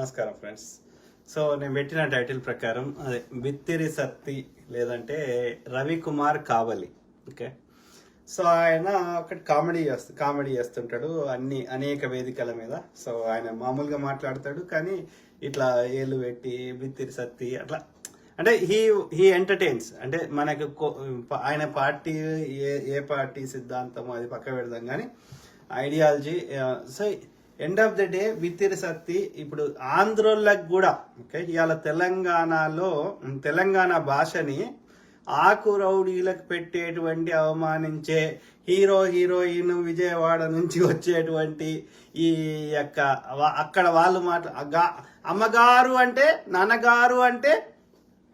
నమస్కారం friends. So నేను పెట్టిన టైటిల్ ప్రకారం అదే బిత్తిరి సత్తి లేదంటే రవికుమార్ కావలి. ఓకే, సో ఆయన ఒకటి కామెడీ చేస్తుంటాడు అనేక వేదికల మీద. సో ఆయన మామూలుగా మాట్లాడతాడు, కానీ ఇట్లా ఏళ్ళు పెట్టి బిత్తిరి సత్తి అట్లా అంటే హీ ఎంటర్టైన్స్. అంటే మనకు ఆయన పార్టీ ఏ పార్టీ సిద్ధాంతం అది పక్క పెడదాం, కానీ ideology. So end of the day Bithiri Sathi ఇప్పుడు ఆంధ్రోళ్ళకి కూడా ఓకే, ఇవాళ తెలంగాణ భాషని ఆకు రౌడీలకు పెట్టేటువంటి అవమానించే హీరోయిన్ విజయవాడ నుంచి వచ్చేటువంటి ఈ యొక్క అక్కడ వాళ్ళు అమ్మగారు అంటే నాన్నగారు అంటే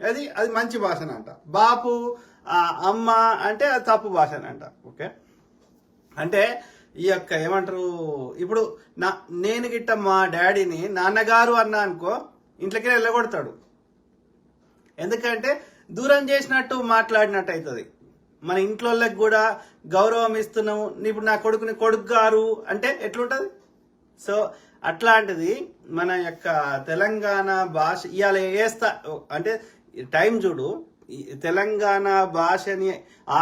అది మంచి భాషనంట, బాపు అమ్మ అంటే అది తప్పు భాషనంట. ఓకే, అంటే ఈ యొక్క ఏమంటారు, ఇప్పుడు నేను గిట్ట మా డాడీని నాన్నగారు అన్నా అనుకో ఇంట్లోకి వెళ్ళగొడతాడు. ఎందుకంటే దూరం చేసినట్టు మాట్లాడినట్టు అవుతుంది. మన ఇంట్లోకి కూడా గౌరవం ఇస్తున్నాము. ఇప్పుడు నా కొడుకుని కొడుకు గారు అంటే ఎట్లుంటది? సో అట్లాంటిది మన యొక్క తెలంగాణ భాష ఇవాళ అంటే టైం చూడు, తెలంగాణ భాషని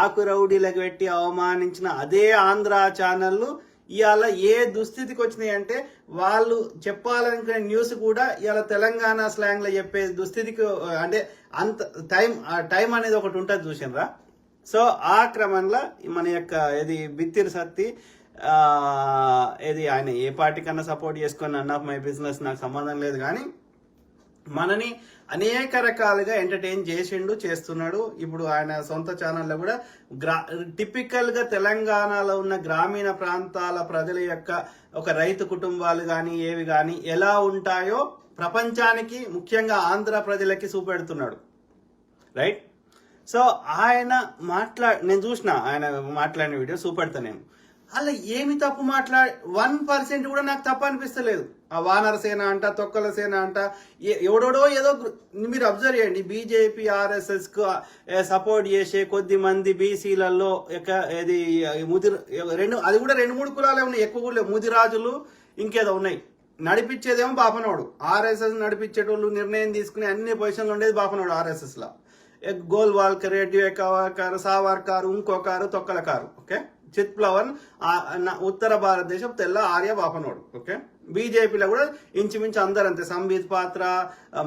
ఆకురౌడీలకు పెట్టి అవమానించిన అదే ఆంధ్ర ఛానళ్ళు ఇవాళ ఏ దుస్థితికి వచ్చినాయి అంటే వాళ్ళు చెప్పాలనుకునే న్యూస్ కూడా ఇవాళ తెలంగాణ స్లాంగ్ లో చెప్పే దుస్థితికి, అంటే అంత టైం అనేది ఒకటి ఉంటుంది చూసినరా. సో ఆ క్రమంలో మన యొక్క ఇది బిత్తిరి సత్తి ఇది ఆయన ఏ పార్టీ కన్నా సపోర్ట్ చేసుకొని నన్ ఆఫ్ మై బిజినెస్ నాకు సంబంధం లేదు, కానీ మనని అనేక రకాలుగా ఎంటర్టైన్ చేస్తున్నాడు. ఇప్పుడు ఆయన సొంత ఛానల్లో కూడా టిపికల్ గా తెలంగాణలో ఉన్న గ్రామీణ ప్రాంతాల ప్రజల యొక్క ఒక రైతు కుటుంబాలు కానీ ఏవి కానీ ఎలా ఉంటాయో ప్రపంచానికి, ముఖ్యంగా ఆంధ్ర ప్రజలకి చూపెడుతున్నాడు. రైట్. సో ఆయన నేను చూసిన ఆయన మాట్లాడిన వీడియో చూపెడతా. నేను అలా ఏమి తప్పు 1% కూడా నాకు తప్పు అనిపిస్తలేదు. ఆ వానర సేన అంట, తొక్కల సేన అంట, ఎవడోడో ఏదో మీరు అబ్జర్వ్ చేయండి. బీజేపీ ఆర్ఎస్ఎస్ కు సపోర్ట్ చేసే కొద్ది మంది బీసీలలో అది కూడా 2-3 కులాలే ఉన్నాయి, ఎక్కువ కూడా ముదిరాజులు ఇంకేదో ఉన్నాయి. నడిపించేదేమో బాపనోడు. ఆర్ఎస్ఎస్ నడిపించేటోళ్ళు నిర్ణయం తీసుకుని అన్ని పొజిషన్లు ఉండేది బాపనోడు ఆర్ఎస్ఎస్ లా. గోల్వాల్కర్, రెడ్డికారు, సావర్కారు, ఇంకోకారు, తొక్కల కారు. ఓకే, చిత్ప్లవన్ ఉత్తర భారతదేశం తెల్ల ఆర్య బాపనోడు. ఓకే, బీజేపీలో కూడా ఇంచుమించు అందరంతే. సంబిత్ పాత్ర,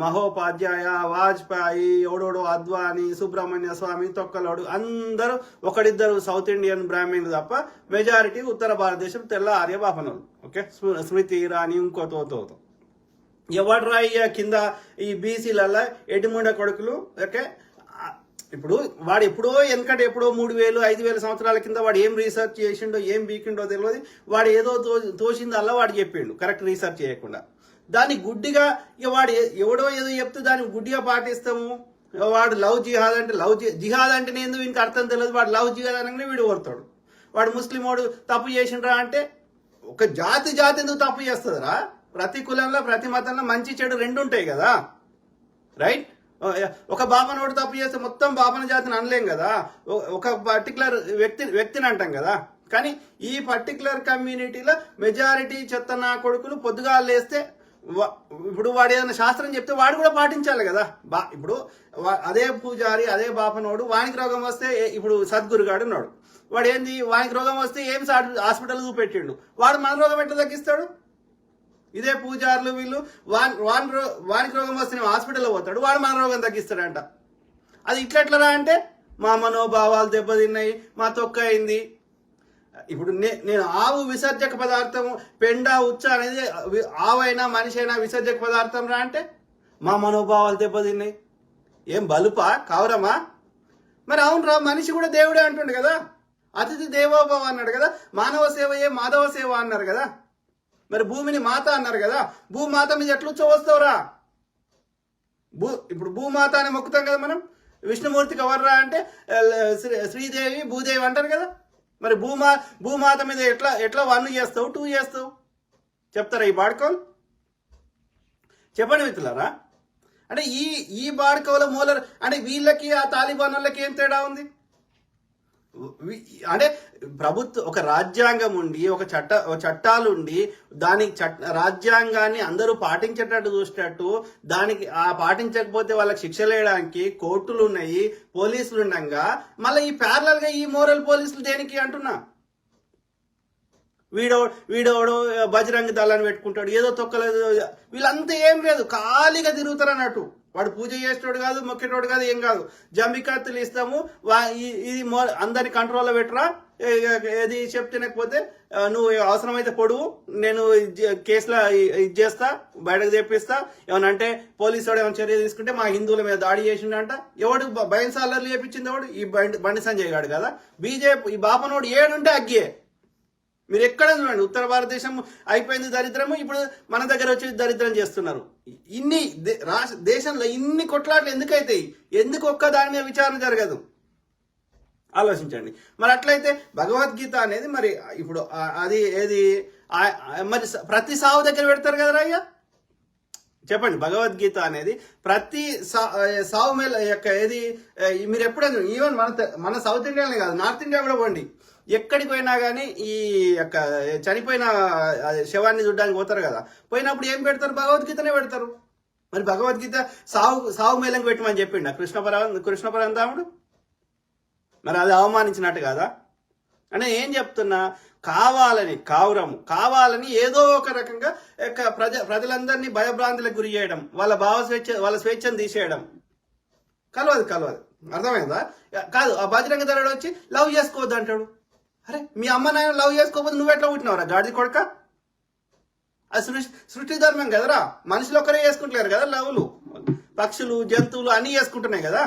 మహోపాధ్యాయ, వాజ్పేయి, ఎవడోడో అద్వానీ, సుబ్రహ్మణ్య స్వామి, తొక్కలోడు అందరూ ఒకడిద్దరు సౌత్ ఇండియన్ బ్రాహ్మణులు తప్ప మెజారిటీ ఉత్తర భారతదేశం తెల్ల ఆర్య బాపనోడు. ఓకే, స్మృతి ఇరానీ ఇంకోతో ఎవడు రాయ్య కింద ఈ బీసీలలో ఎడిముండ కొడుకులు. ఓకే, ఇప్పుడు వాడు వెనకటి 3,000-5,000 సంవత్సరాల కింద వాడు ఏం రీసెర్చ్ చేసిండో ఏం బీకిండో తెలియదు. వాడు ఏదో తోసిందల్లా వాడు చెప్పిండు, కరెక్ట్ రీసెర్చ్ చేయకుండా. దాన్ని గుడ్డిగా వాడు ఎవడో ఏదో చెప్తే దాన్ని గుడ్డిగా పాటిస్తాము. వాడు లవ్ జిహాద్ అంటే జిహాద్ అంటే నేను ఇంకా అర్థం తెలియదు. వాడు లవ్ జిహాద్ అనగానే వీడు కొడతాడు. వాడు ముస్లిం వాడు తప్పు చేసిండ్రా అంటే ఒక జాతి ఎందుకు తప్పు చేస్తుందిరా? ప్రతి కులంలో ప్రతి మతంలో మంచి చెడు 2 ఉంటాయి కదా. రైట్. ఒక బాపనోడు తప్పు చేస్తే మొత్తం బాపన జాతిని అనలేం కదా, ఒక పర్టికులర్ వ్యక్తిని అంటాం కదా. కానీ ఈ పర్టికులర్ కమ్యూనిటీలో మెజారిటీ చెత్త నా కొడుకులు పొద్దుగా లేస్తే ఇప్పుడు వాడు ఏదైనా శాస్త్రం చెప్తే వాడు కూడా పాటించాలి కదా. ఇప్పుడు అదే పూజారి అదే బాపనోడు వానికి రోగం వస్తే, ఇప్పుడు సద్గురుగాడు ఉన్నాడు, వాడు ఏంది వానికి రోగం వస్తే ఏం హాస్పిటల్ చూపెట్టిండు, వాడు మన రోగం ఎట్లా తగ్గిస్తాడు? ఇదే పూజారులు వీళ్ళు వానికి రోగం వస్తే హాస్పిటల్లో పోతాడు, వాడు మన రోగం తగ్గిస్తాడంట. అది ఇట్లెట్లరా అంటే మా మనోభావాలు దెబ్బతిన్నాయి, మా తొక్క అయింది. ఇప్పుడు నేను ఆవు విసర్జక పదార్థము, పెండ ఉచ్చ అనేది ఆవైనా మనిషి అయినా విసర్జక పదార్థం రా అంటే మా మనోభావాలు దెబ్బతిన్నాయి. ఏం బలుపా కౌరమా? మరి అవునరా, మనిషి కూడా దేవుడే అంటుండే కదా. అతిథి దేవోభవ అన్నాడు కదా. మానవ సేవయే మాధవ సేవ అన్నారు కదా. మరి భూమిని మాత అన్నారు కదా. భూమాత మీద ఎట్లా వస్తావురా? ఇప్పుడు భూమాత అని మొక్కుతాం కదా మనం. విష్ణుమూర్తికి ఎవర్రా అంటే శ్రీదేవి భూదేవి అంటారు కదా. మరి భూమాత మీద ఎట్లా 1 చేస్తావు 2 చేస్తావు చెప్తారా ఈ బాడుకోలు? చెప్పండి మిత్రులారా. అంటే ఈ బాడుకోల మూలర్ అంటే వీళ్ళకి ఆ తాలిబాన్ వాళ్ళకి ఏం తేడా ఉంది? అంటే ప్రభుత్వం ఒక రాజ్యాంగం ఉండి ఒక చట్టాలు ఉండి దానికి రాజ్యాంగాన్ని అందరూ పాటించేటట్టు చూసేటట్టు దానికి పాటించకపోతే వాళ్ళకి శిక్ష వేయడానికి కోర్టులు ఉన్నాయి, పోలీసులు ఉండగా మళ్ళీ ఈ ప్యారలల్ గా ఈ మోరల్ పోలీసులు దేనికి అంటున్నా. వీడోడు బజరంగ దళాన్ని పెట్టుకుంటాడు, ఏదో తొక్కలేదు, వీళ్ళంతా ఏం లేదు, ఖాళీగా తిరుగుతారు అన్నట్టు. వాడు పూజ చేసేటోడు కాదు, మొక్కేటోడు కాదు, ఏం కాదు. జంబికత్తులు ఇస్తాము, ఇది అందరి కంట్రోల్లో పెట్టరా, ఏది చెప్తేనకపోతే నువ్వు అవసరమైతే పొడువు, నేను కేసులో ఇది చేస్తా, బయటకు తెప్పిస్తా, ఏమనంటే పోలీసు వాడు ఏమైనా చర్య తీసుకుంటే మా హిందువుల మీద దాడి చేసిండంట. ఎవడు బయన్సాలర్లు చేపించింది ఎవడు? ఈ బండి సంజయ్ గాడు కదా. బీజేపీ ఈ బాపనోడు ఏడుంటే అగ్గే. మీరు ఎక్కడ చూడండి, ఉత్తర భారతదేశం అయిపోయింది దరిద్రము, ఇప్పుడు మన దగ్గర వచ్చి దరిద్రం చేస్తున్నారు. ఇన్ని దేశంలో ఇన్ని కొట్లాట్లు ఎందుకు అవుతాయి? ఎందుకు ఒక్క దాని మీద విచారణ జరగదు? ఆలోచించండి. మరి అట్లయితే భగవద్గీత అనేది మరి ఇప్పుడు అది ఏది మరి ప్రతి సావు దగ్గర పెడతారు కదా అయ్యా, చెప్పండి. భగవద్గీత అనేది ప్రతి సావు మేళ యొక్క ఏది మీరు ఎప్పుడైనా ఈవెన్ మన సౌత్ ఇండియానే కాదు, నార్త్ ఇండియా కూడా పోండి, ఎక్కడికి పోయినా కానీ ఈ యొక్క చనిపోయిన శవాన్ని చూడడానికి పోతారు కదా, పోయినప్పుడు ఏం పెడతారు? భగవద్గీతనే పెడతారు. మరి భగవద్గీత సావు మేళంకి పెట్టమని చెప్పిండ కృష్ణ పరంధాముడు? మరి అది అవమానించినట్టు కదా. అంటే ఏం చెప్తున్నా, కావాలని ఏదో ఒక రకంగా ప్రజలందరినీ భయభ్రాంతులకు గురి చేయడం, వాళ్ళ స్వేచ్ఛను తీసేయడం కలవదు. అర్థమైందా? కాదు, ఆ బజరంగ దళుడు వచ్చి లవ్ చేసుకోవద్దు అంటాడు. అరే మీ అమ్మ నాయన లవ్ చేసుకోకపోతే నువ్వెట్లా పుట్టినవరా గాడిది కొడక? అది సృష్టి ధర్మం కదరా. మనుషులు ఒక్కరే చేసుకుంటలేరు కదా లవ్లు, పక్షులు జంతువులు అన్ని చేసుకుంటున్నాయి కదా.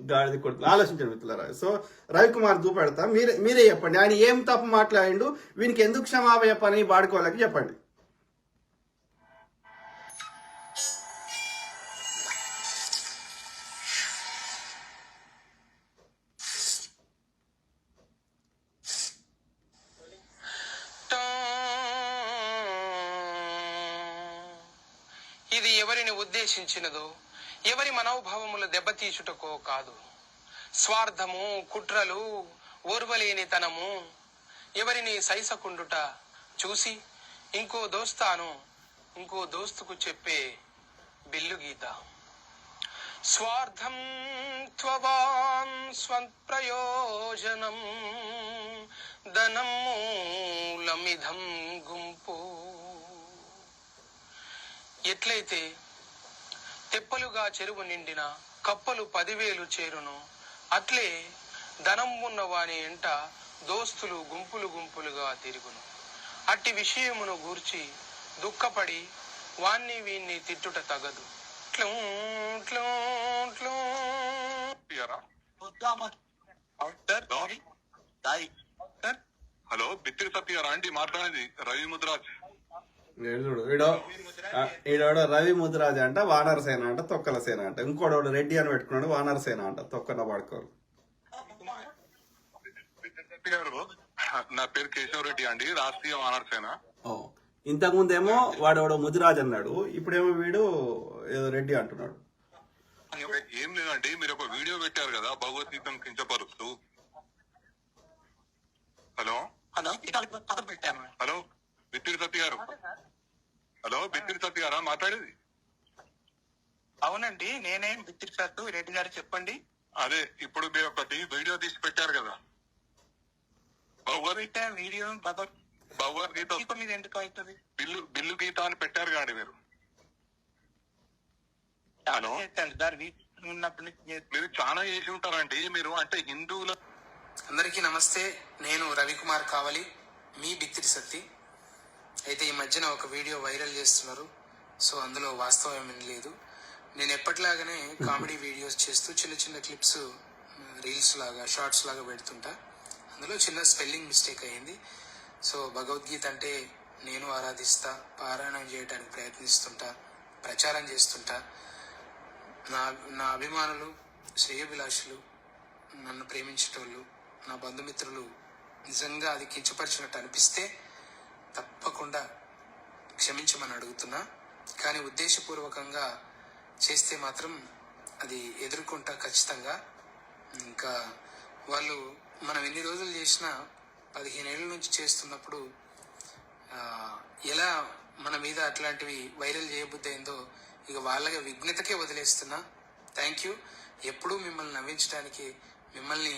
గాడిది కొడుకు. ఆలోచించండి మిత్రులారా. సో రవికుమార్ చూపెడతా, మీరే చెప్పండి, ఆయన ఏం తప్పు మాట్లాడిండు, వీనికి ఎందుకు క్షమాపణ చెప్పని వాడుకోవాలని చెప్పండి. ఇది ఎవరిని ఉద్దేశించినదో, ఎవరి మనోభావములు దెబ్బతీచుటకో కాదు. స్వార్థము, కుట్రలు, ఓర్వలేనితనము, ఎవరిని సైసకుండుట చూసి ఇంకో దోస్తుకు చెప్పే బిల్లు గీత. స్వార్థం త్వవాన్ స్వప్రయోజనం ధనం మూలమిధం గుంపు. ఎట్లయితే తెప్పలుగా చెరువు నిండిన కప్పలు 10,000 చేరును, అట్లే ధనం ఉన్నవాని ఎంట దోస్తులు గుంపులుగా తిరుగును. అట్టి విషయమును గూర్చి దుఃఖపడి వాన్ని వీన్ని తిట్టుట తగదు. హలో, బిత్తిరి సత్యారా అండి మాట్లాడేది? రవి ముద్రాజ్. ఈడోడు రవి ముద్రాజ్ అంట, వానర సేన అంట, తొక్కల సేన అంట. ఇంకోడోడు రెడ్డి అని పెట్టుకున్నాడు, వానర సేన అంట, తొక్కన పడుకోరు. నా పేరు కేశవరెడ్డి అండి, రాష్ట్రీయ వానర సేన. ఇంతకు ముందేమో వాడు ముదిరాజ్ అన్నాడు, ఇప్పుడేమో వీడు ఏదో రెడ్డి అంటున్నాడు. ఏం లేదండి, మీరు ఒక వీడియో పెట్టారు కదా భగవద్గీతను కించపరుస్తూ. హలో బిత్తిరి సత్య గారు. హలో, బిత్తిరి సత్య గారా మాట్లాడేది? అవునండి, నేనే బిత్తిరి సత్తు రెడ్డి గారు, చెప్పండి. అదే, ఇప్పుడు మీరు ఒకటి వీడియో తీసి పెట్టారు కదా వీడియో భగవద్గీత మీద ఎందుకు అవుతుంది? బిల్లు గీత అని పెట్టారు కాండి మీరు. మీరు చాలా చేసి ఉంటారండి మీరు, అంటే హిందువుల. అందరికీ నమస్తే, నేను రవికుమార్ కావలి, మీ బిత్తిరి సత్తి. అయితే ఈ మధ్యన ఒక వీడియో వైరల్ చేస్తున్నారు, సో అందులో వాస్తవం ఏమీ లేదు. నేను ఎప్పటిలాగానే కామెడీ వీడియోస్ చేస్తూ చిన్న క్లిప్స్, రీల్స్ లాగా, షార్ట్స్ లాగా పెడుతుంటా. అందులో చిన్న స్పెల్లింగ్ మిస్టేక్ అయ్యింది. సో భగవద్గీత అంటే నేను ఆరాధిస్తా, పారాయణం చేయడానికి ప్రయత్నిస్తుంటా, ప్రచారం చేస్తుంటా. నా అభిమానులు, శ్రేయోభిలాషులు, నన్ను ప్రేమించేటోళ్ళు, నా బంధుమిత్రులు నిజంగా అది కించపరిచినట్టు అనిపిస్తే తప్పకుండా క్షమించమని అడుగుతున్నా. కానీ ఉద్దేశపూర్వకంగా చేస్తే మాత్రం అది ఎదుర్కొంటా ఖచ్చితంగా. ఇంకా వాళ్ళు మనం ఎన్ని రోజులు చేసినా 15 ఏళ్ళ నుంచి చేస్తున్నప్పుడు ఎలా మన మీద అట్లాంటివి వైరల్ చేయబుద్ధి అయిందో ఇక వాళ్ళకి విఘ్నతకే వదిలేస్తున్నా. Thank you. ఎప్పుడూ మిమ్మల్ని నవ్వించడానికి మిమ్మల్ని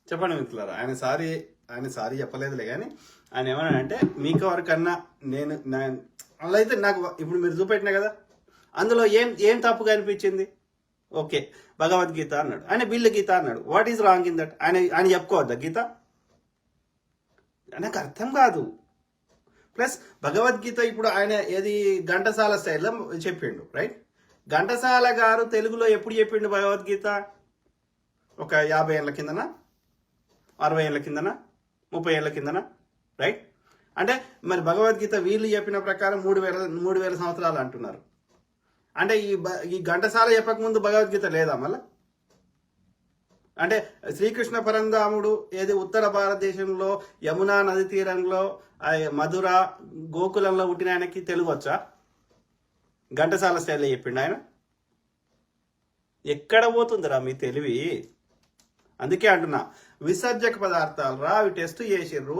చెప్పండి మిత్రులారా, ఆయన సారీ చెప్పలేదులే కానీ ఆయన ఏమన్నాడంటే మీకు ఎవరికన్నా అలా అయితే నాకు ఇప్పుడు మీరు చూపెట్టినా కదా, అందులో ఏం తప్పుగా అనిపించింది? ఓకే, భగవద్గీత అన్నాడు, ఆయన బిల్లు గీత అన్నాడు. What is wrong in that? ఆయన చెప్పుకోవద్దా గీత? నాకు అర్థం కాదు. ప్లస్ భగవద్గీత ఇప్పుడు ఆయన ఏది ఘంటసాల స్టైల్లో చెప్పిండు, రైట్? ఘంటసాల గారు తెలుగులో ఎప్పుడు చెప్పిండు భగవద్గీత? ఒక 50 ఏళ్ళ కిందనా, 60 ఏళ్ళ కిందనా, 30 ఏళ్ళ కిందనా, రైట్? అంటే మరి భగవద్గీత వీళ్ళు చెప్పిన ప్రకారం 3000 సంవత్సరాలు అంటున్నారు. అంటే ఈ ఘంటసాల చెప్పకముందు భగవద్గీత లేదా మళ్ళా? అంటే శ్రీకృష్ణ పరంధాముడు ఏది ఉత్తర భారతదేశంలో యమునా నది తీరంలో మధుర గోకులంలో పుట్టిన ఆయనకి తెలుగు వచ్చా? ఘంటసాల స్టైల్లో చెప్పిండు ఆయన. ఎక్కడ పోతుందిరా మీ తెలివి? అందుకే అంటున్నా, విసర్జక పదార్థాలు రా, అవి టెస్ట్ చేసిర్రు.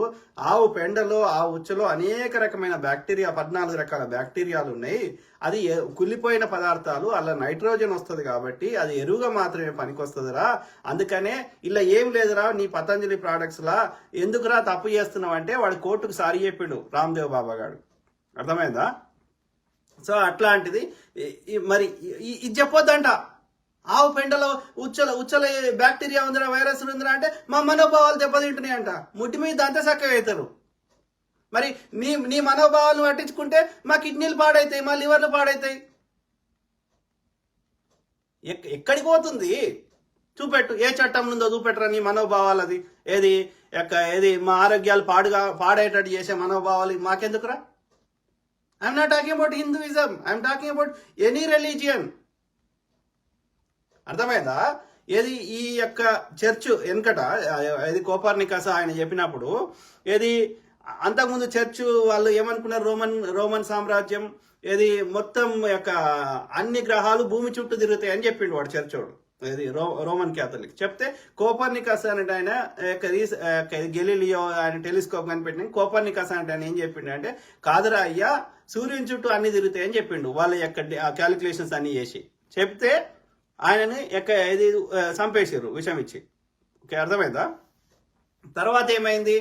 ఆవు పెండలో ఆవు ఉచ్చలో అనేక రకమైన బ్యాక్టీరియా, 14 రకాల బ్యాక్టీరియాలు ఉన్నాయి. అది కుళ్ళిపోయిన పదార్థాలు, అలా నైట్రోజన్ వస్తుంది కాబట్టి అది ఎరువుగా మాత్రమే పనికొస్తుందిరా. అందుకనే ఇలా ఏం లేదురా నీ పతంజలి ప్రోడక్ట్స్ లా, ఎందుకురా తప్పు చేస్తున్నావు అంటే వాడు కోర్టుకు సారీ చెప్పిండు రామ్దేవ్ బాబా గారు. అర్థమైందా? సో అట్లాంటిది మరి ఇది చెప్పొద్దంట. ఆవు పెండలో ఉచ్చల బ్యాక్టీరియా ఉందిరా, వైరస్ ఉందిరా అంటే మా మనోభావాలు దెబ్బతింటున్నాయి అంట. ముట్టి మీద దంత చక్కగా అవుతారు. మరి నీ మనోభావాలను పట్టించుకుంటే మా కిడ్నీలు పాడైతాయి, మా లివర్లు పాడైతాయి. ఎక్కడికి పోతుంది? చూపెట్టు, ఏ చట్టం ఉందో చూపెట్టరా నీ మనోభావాలు. అది ఏది మా ఆరోగ్యాలు పాడేటట్టు చేసే మనోభావాలు మాకెందుకురా? I'm not talking about Hinduism, I'm talking about any religion. అర్థమైందా? ఏది ఈ యొక్క చర్చ్ వెనకట ఏది కోపర్నికస్ ఆయన చెప్పినప్పుడు ఏది అంతకుముందు చర్చ్ వాళ్ళు ఏమనుకున్నారు? రోమన్ సామ్రాజ్యం ఏది మొత్తం యొక్క అన్ని గ్రహాలు భూమి చుట్టూ తిరుగుతాయి అని చెప్పిండు వాడు చర్చోడు, ఏది రోమన్ క్యాథలిక్. చెప్తే కోపర్నికస్ అంటే ఆయన గెలీలియో ఆయన టెలిస్కోప్ కనిపెట్టిన కోపర్నికస్ అంటే ఆయన ఏం చెప్పిండు అంటే, కాదురా అయ్యా సూర్యుని చుట్టూ అన్ని తిరుగుతాయి అని చెప్పిండు. వాళ్ళ యొక్క క్యాలిక్యులేషన్స్ అన్ని చేసి చెప్తే ఆయనని ఇది చంపేసారు విషం ఇచ్చి. ఓకే, అర్థమైందా? తర్వాత ఏమైంది?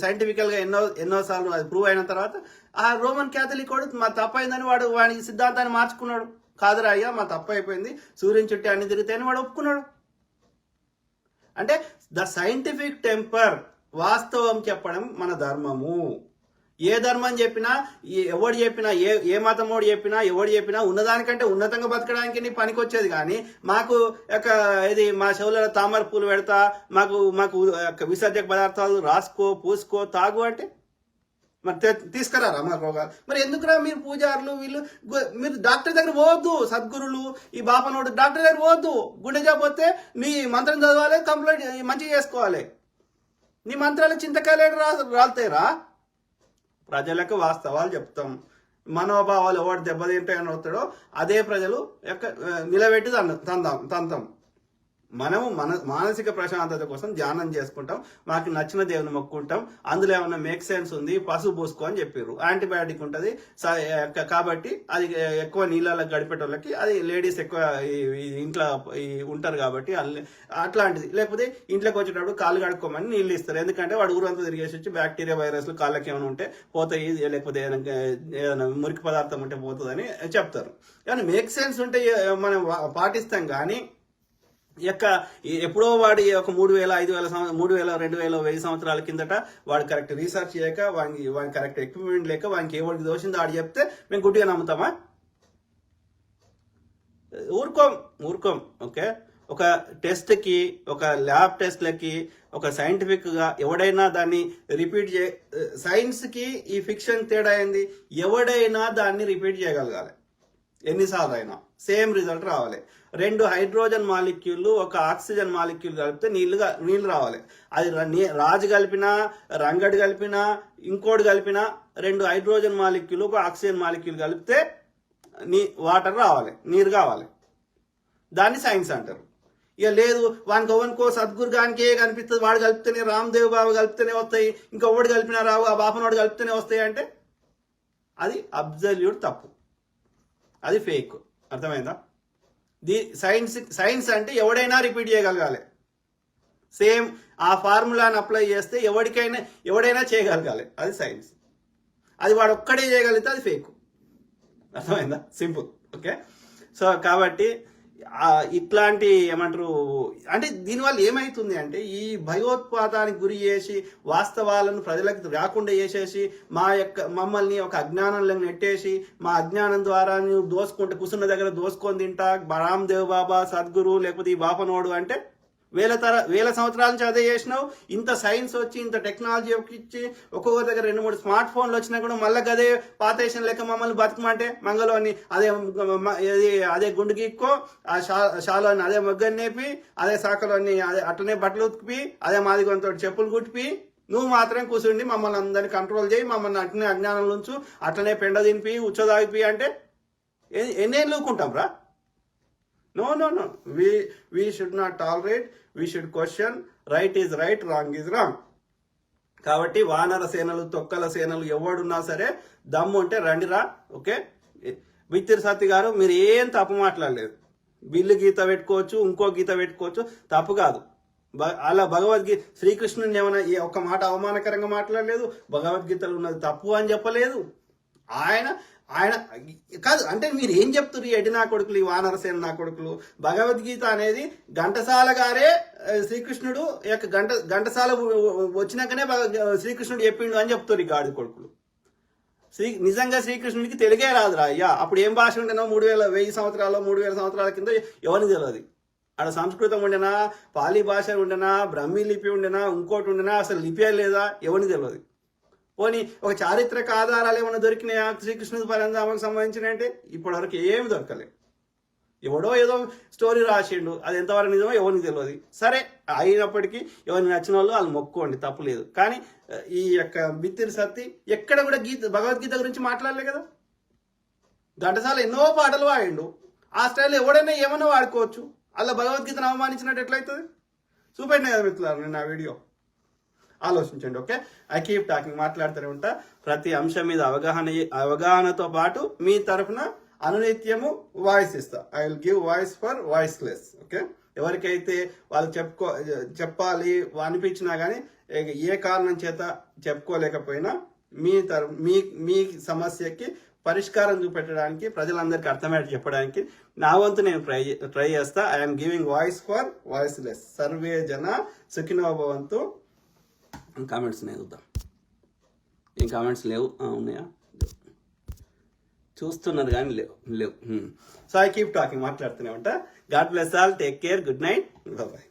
సైంటిఫికల్గా ఎన్నోసార్లు అది ప్రూవ్ అయిన తర్వాత ఆ రోమన్ క్యాథలిక్ వాడు మా తప్పైందని వాడి సిద్ధాంతాన్ని మార్చుకున్నాడు. కాదురా అయ్యా మా తప్పు అయిపోయింది, సూర్యుని చుట్టూ అన్ని తిరుగుతాయని వాడు ఒప్పుకున్నాడు. అంటే ద సైంటిఫిక్ టెంపర్, వాస్తవం చెప్పడం మన ధర్మము. ఏ ధర్మం చెప్పినా, ఎవడు చెప్పినా, ఏ మతమోడు చెప్పినా, ఎవడు చెప్పినా ఉన్నదానికంటే ఉన్నతంగా బతకడానికి నీ పనికి వచ్చేది. కానీ మాకు ఇది మా చెవుల తామర పూలు పెడతా, మాకు విసర్జక పదార్థాలు రాసుకో, పూసుకో, తాగు అంటే మరి తీసుకురారా మా రోగాలు? మరి ఎందుకురా మీరు పూజారులు మీరు డాక్టర్ దగ్గర పోవద్దు. సద్గురులు ఈ బాపనోడు డాక్టర్ దగ్గర పోవద్దు. గుండె జబ్బొస్తే నీ మంత్రం చదవాలి, కంప్లైంట్ మంచిగా చేసుకోవాలి. నీ మంత్రాలకు చింతకాయలు రాలుతాయిరా. ప్రజలకు వాస్తవాలు చెప్తాం. మనోభావాలు ఎవరు దెబ్బతింటాయని వస్తాడో అదే ప్రజలు నిలబెట్టి తంతాం. మనము మానసిక ప్రశాంతత కోసం ధ్యానం చేసుకుంటాం, మాకు నచ్చిన దేవుని మొక్కుంటాం. అందులో ఏమన్నా మేక్ సెన్స్ ఉంది, పసుపు పూసుకో అని చెప్పారు. యాంటీబయాటిక్ ఉంటుంది కాబట్టి అది ఎక్కువ నీళ్ళలో గడిపేటోళ్ళకి, అది లేడీస్ ఎక్కువ ఇంట్లో ఉంటారు కాబట్టి అట్లాంటిది. లేకపోతే ఇంట్లోకి వచ్చేటప్పుడు కాళ్ళు కడుక్కోమని నీళ్ళు ఇస్తారు. ఎందుకంటే వాడు ఊరంతా తిరిగేసి వచ్చి బ్యాక్టీరియా వైరస్లు కాళ్ళకి ఏమైనా ఉంటే పోతాయి, లేకపోతే ఏదైనా మురికి పదార్థం ఉంటే పోతుందని చెప్తారు. కానీ మేక్ సెన్స్ ఉంటే మనం పాటిస్తాం. కానీ ఎప్పుడో వాడి ఒక 3000, 5000, 3000, 2000, 1000 సంవత్సరాల కిందట వాడు కరెక్ట్ రీసెర్చ్ చేయక, వాడికి కరెక్ట్ ఎక్విప్మెంట్ లేక, వాడికి ఎవరికి దోషిందో ఆడు చెప్తే మేము గుడ్డిగా నమ్ముతామా? ఊరుకోం. ఓకే, ఒక టెస్ట్కి, ఒక ల్యాబ్ టెస్ట్లకి, ఒక సైంటిఫిక్గా ఎవడైనా దాన్ని రిపీట్ సైన్స్కి ఈ ఫిక్షన్ తేడా అయింది. ఎవడైనా దాన్ని రిపీట్ చేయగలగాలి, ఎన్నిసార్లు అయినా సేమ్ రిజల్ట్ రావాలి. 2 హైడ్రోజన్ మాలిక్యూల్లు, ఒక ఆక్సిజన్ మాలిక్యూల్ కలిపితే నీళ్లు రావాలి. అది రాజు కలిపినా, రంగడు కలిపినా, ఇంకోటి కలిపినా 2 హైడ్రోజన్ మాలిక్యూల్, ఒక ఆక్సిజన్ మాలిక్యూల్ కలిపితే వాటర్ రావాలి, నీరు కావాలి. దాన్ని సైన్స్ అంటారు. ఇక లేదు వానికి ఎవరికో సద్గురు గానికే కనిపిస్తుంది, వాడు కలిపితేనే రామ్దేవ్ బాబా కలిపితేనే వస్తాయి, ఇంకొకటి కలిపినా రావు, ఆ బాపనోడు కలిపితేనే వస్తాయి అంటే అది అబ్జల్యూట్ తప్పు, అది ఫేక్. అర్థమైందా? సైన్స్ అంటే ఎవడైనా రిపీట్ చేయగలగాలి, సేమ్ ఆ ఫార్ములాని అప్లై చేస్తే ఎవడైనా చేయగలగాలి, అది సైన్స్. అది వాడు ఒక్కడే చేయగలిగితే అది ఫేక్. అర్థమైందా? సింపుల్. ఓకే. సో కాబట్టి ఇట్లాంటి ఏమంటారు అంటే దీనివల్ల ఏమవుతుంది అంటే ఈ భయోత్పాతానికి గురి చేసి వాస్తవాలను ప్రజలకు రాకుండా చేసేసి మమ్మల్ని ఒక అజ్ఞానంలో నెట్టేసి మా అజ్ఞానం ద్వారా నువ్వు దోసుకుంటే కూర్చున్న దగ్గర దోసుకొని తింటా రామ్దేవ్ బాబా సద్గురు లేకపోతే ఈ బాపనోడు అంటే వేల సంవత్సరాల నుంచి అదే చేసినావు. ఇంత సైన్స్ వచ్చి ఇంత టెక్నాలజీ ఇచ్చి ఒక్కొక్క దగ్గర 2-3 స్మార్ట్ ఫోన్లు వచ్చినా కూడా మళ్ళీ అదే పాతేషన్ లెక్క మమ్మల్ని బతుకమంటే మంగళవాన్ని అదే గుండు గీక్కో, ఆ షాలోని అదే మొగ్గని నేపి, అదే శాఖలోని అదే అట్లనే బట్టలు ఉతికిపి, అదే మాదిగంతో చెప్పులు కుట్టిపి, నువ్వు మాత్రం కూర్చుండి మమ్మల్ని అందరినీ కంట్రోల్ చేయి, మమ్మల్ని అట్లనే అజ్ఞానం ఉంచు, అట్లనే పెండ తినిపి ఉచ్చదాగిపి అంటే ఎన్నేళ్ళు ఊకుంటాం రా? No. We should not tolerate. We should question. Right is right, wrong is wrong. కాబట్టి వానర సేనలు తొక్కల సేనలు ఎవడున్నా సరే దమ్ము ఉంటే రండిరా. ఓకే. బిత్తిరి సత్తి గారు మీరు ఏం తప్పు మాట్లాడలేదు. బిల్లు గీత పెట్టుకోవచ్చు, ఇంకో గీత పెట్టుకోవచ్చు, తప్పు కాదు. అలా భగవద్గీత శ్రీకృష్ణుని ఏమైనా ఒక మాట అవమానకరంగా మాట్లాడలేదు, భగవద్గీతలో ఉన్నది తప్పు అని చెప్పలేదు. ఆయన కాదు అంటే మీరు ఏం చెప్తున్నారు? ఈ ఎడి నా కొడుకులు, ఈ వానరసేన నా కొడుకులు. భగవద్గీత అనేది ఘంటసాల గారే శ్రీకృష్ణుడు ఘంటసాల వచ్చినాకనే శ్రీకృష్ణుడు చెప్పిండు అని చెప్తారు ఈ గాడి కొడుకులు. నిజంగా శ్రీకృష్ణుడికి తెలుగే రాదురా అయ్యా. అప్పుడు ఏం భాష ఉండేనో 1000 సంవత్సరాలు 3000 సంవత్సరాల కింద ఎవరికి తెలియదు. ఆడ సంస్కృతం ఉండేనా, పాలీ భాష ఉండేనా, బ్రహ్మీ లిపి ఉండేనా, ఇంకోటి ఉండేనా, అసలు లిపి లేదా ఎవరికి తెలియదు. పోనీ ఒక చారిత్రక ఆధారాలు ఏమైనా దొరికినాయా శ్రీకృష్ణుడి పరంధామకు సంబంధించిన అంటే ఇప్పటివరకు ఏమి దొరకలేదు. ఎవడో ఏదో స్టోరీ రాసిండు, అది ఎంతవరకు నిజమో ఎవరికి తెలియదు. సరే అయినప్పటికీ ఎవరికి నచ్చిన వాళ్ళు మొక్కుకోండి, తప్పులేదు. కానీ ఈ యొక్క బిత్తిరి సత్తి ఎక్కడ కూడా భగవద్గీత గురించి మాట్లాడలే కదా. ఘంటసాల ఎన్నో పాటలు వాడిండు, ఆ స్టైల్ ఎవడైనా ఏమన్నా వాడుకోవచ్చు. అలా భగవద్గీతను అవమానించినట్టు ఎట్లయితుంది? చూపెట్టినా కదా మిత్రులారు నేను ఆ వీడియో. ఆలోచించండి. ఓకే. ఐ కీప్ టాకింగ్, మాట్లాడుతూనే ఉంటా. ప్రతి అంశం మీద అవగాహనతో పాటు మీ తరఫున అనునిత్యము వాయిస్ ఇస్తా. I will give voice for voiceless. Okay. ఎవరికైతే వాళ్ళు చెప్పాలి అనిపించినా కానీ ఏ కారణం చేత చెప్పుకోలేకపోయినా మీ సమస్యకి పరిష్కారం చూపెట్టడానికి, ప్రజలందరికీ అర్థమయ్యేట్టు చెప్పడానికి నా వంతు నేను ట్రై చేస్తా. I'm giving voice for voiceless. Survey జన సుఖినో భవంతు. కామెంట్స్ చూద్దాం. ఏం కామెంట్స్ లేవు? ఉన్నాయా? చూస్తున్నారు కానీ లేవు. సో ఐ కీప్ టాకింగ్, మాట్లాడుతూనే ఉంటా. God bless all. Take care. Good night. Bye.